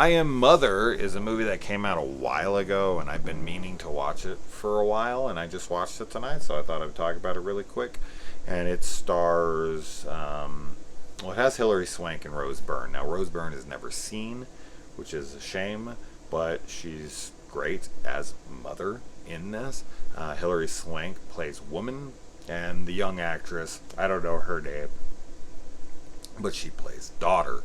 I Am Mother is a movie that came out a while ago, and I've been meaning to watch it for a while, and I just watched it tonight, so I thought I'd talk about it really quick. And it stars, well, it has Hilary Swank and Rose Byrne. Now, Rose Byrne is never seen, which is a shame, but she's great as Mother in this. Hilary Swank plays Woman, and the young actress, I don't know her name, but she plays Daughter.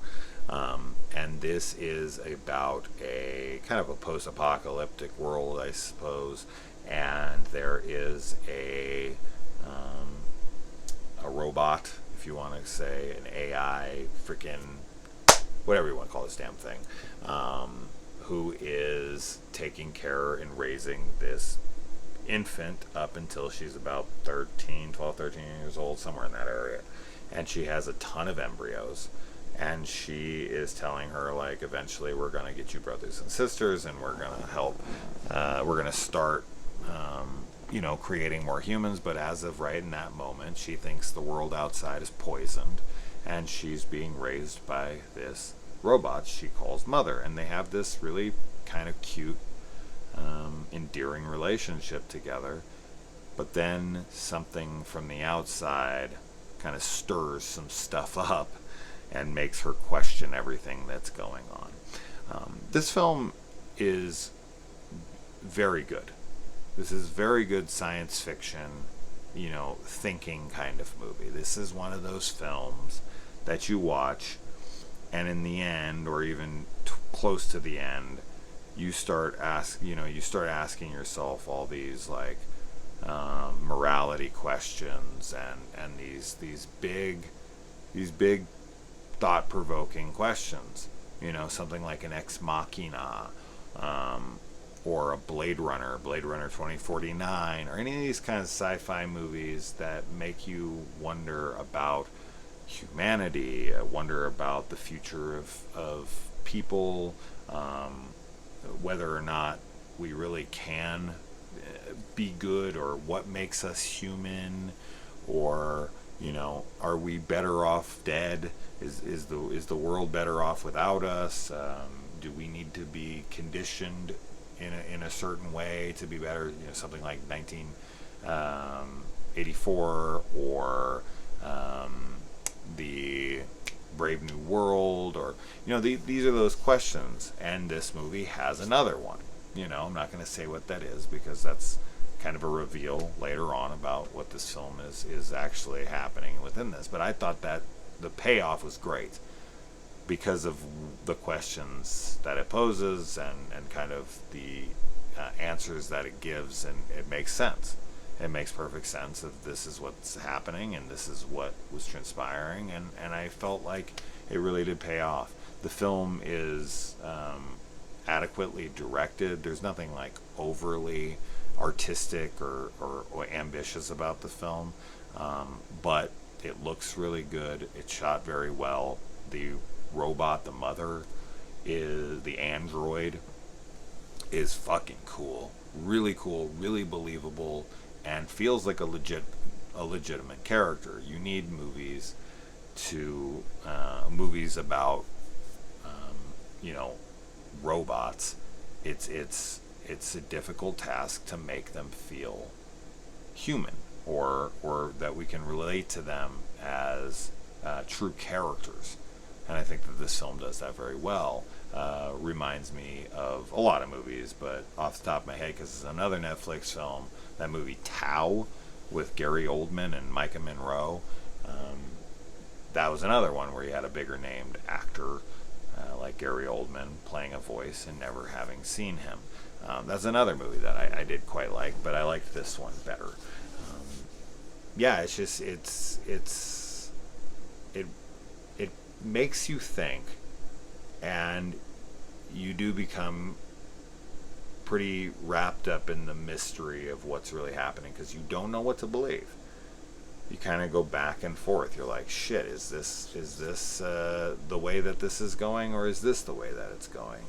And this is about a kind of a post-apocalyptic world, I suppose. And there is a robot, if you want to say, an AI, freaking whatever you want to call this damn thing, who is taking care and raising this infant up until she's about 13 years old, somewhere in that area. And she has a ton of embryos, and she is telling her, like, eventually we're going to get you brothers and sisters, and we're going to help, we're going to start, creating more humans. But as of right in that moment, she thinks the world outside is poisoned, and she's being raised by this robot she calls Mother. And they have this really kind of cute, endearing relationship together. But then something from the outside kind of stirs some stuff up and makes her question everything that's going on. This film is very good. This is very good science fiction, thinking kind of movie. This is one of those films that you watch, and in the end, or even close to the end, you start asking yourself all these morality questions and these big thought-provoking questions. Something like an Ex Machina, or a Blade Runner 2049, or any of these kinds of sci-fi movies that make you wonder about humanity, wonder about the future of people, whether or not we really can be good, or what makes us human, or are we better off dead? Is the world better off without us? Do we need to be conditioned in a certain way to be better? Something like 1984, or the Brave New World, or these are those questions. And this movie has another one. I'm not going to say what that is, because that's kind of a reveal later on about what this film is actually happening within this. But I thought that the payoff was great because of the questions that it poses, and kind of the answers that it gives, and it makes sense. It makes perfect sense that this is what's happening, and this is what was transpiring, and I felt like it really did pay off. The film is adequately directed. There's nothing like overly artistic or ambitious about the film, but it looks really good. It's shot very well. The robot, the Mother, the android, is fucking cool, really believable, and feels like a legitimate character. You need movies about robots. It's a difficult task to make them feel human, or that we can relate to them as true characters. And I think that this film does that very well. Reminds me of a lot of movies, but off the top of my head, because it's another Netflix film, that movie Tau with Gary Oldman and Micah Monroe. That was another one where you had a bigger named actor, like Gary Oldman, playing a voice and never having seen him. That's another movie that I did quite like, but I liked this one better. It's just it makes you think, and you do become pretty wrapped up in the mystery of what's really happening, because you don't know what to believe. You kind of go back and forth. You're like, shit, is this the way that this is going, or is this the way that it's going?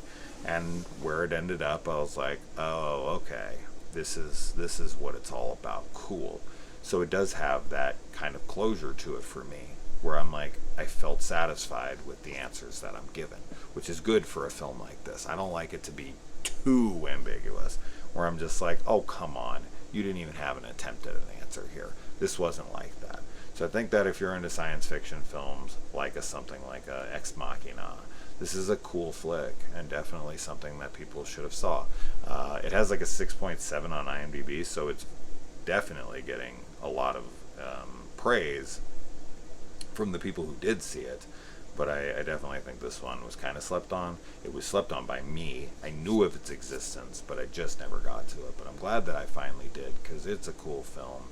And where it ended up, I was like, oh, okay, this is what it's all about. Cool. So it does have that kind of closure to it for me, where I'm like, I felt satisfied with the answers that I'm given, which is good for a film like this. I don't like it to be too ambiguous, where I'm just like, oh, come on, you didn't even have an attempt at an answer here. This wasn't like that. So I think that if you're into science fiction films, like something like Ex Machina, this is a cool flick and definitely something that people should have saw. It has like a 6.7 on IMDb, so it's definitely getting a lot of praise from the people who did see it. But I definitely think this one was kind of slept on. It was slept on by me. I knew of its existence, but I just never got to it. But I'm glad that I finally did, because it's a cool film.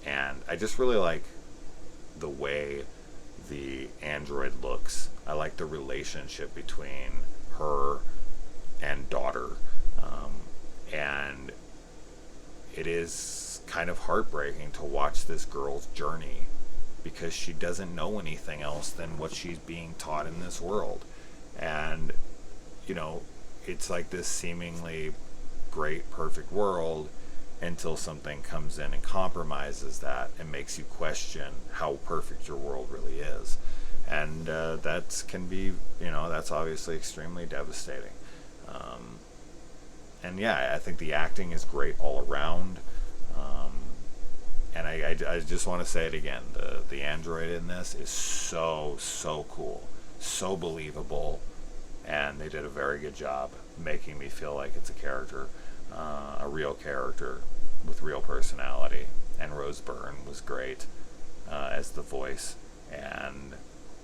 And I just really like the way the android looks. I like the relationship between her and daughter. And it is kind of heartbreaking to watch this girl's journey, because she doesn't know anything else than what she's being taught in this world. And, you know, it's like this seemingly great, perfect world until something comes in and compromises that and makes you question how perfect your world really is. And that can be, that's obviously extremely devastating. And yeah, I think the acting is great all around. And I just want to say it again. The android in this is so cool, so believable, and they did a very good job making me feel like it's a character, a real character with real personality. And Rose Byrne was great as the voice, and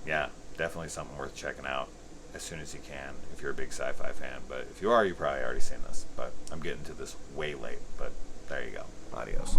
yeah, definitely something worth checking out as soon as you can if you're a big sci-fi fan. But if you are, you probably already seen this. But I'm getting to this way late. But there you go. Adios.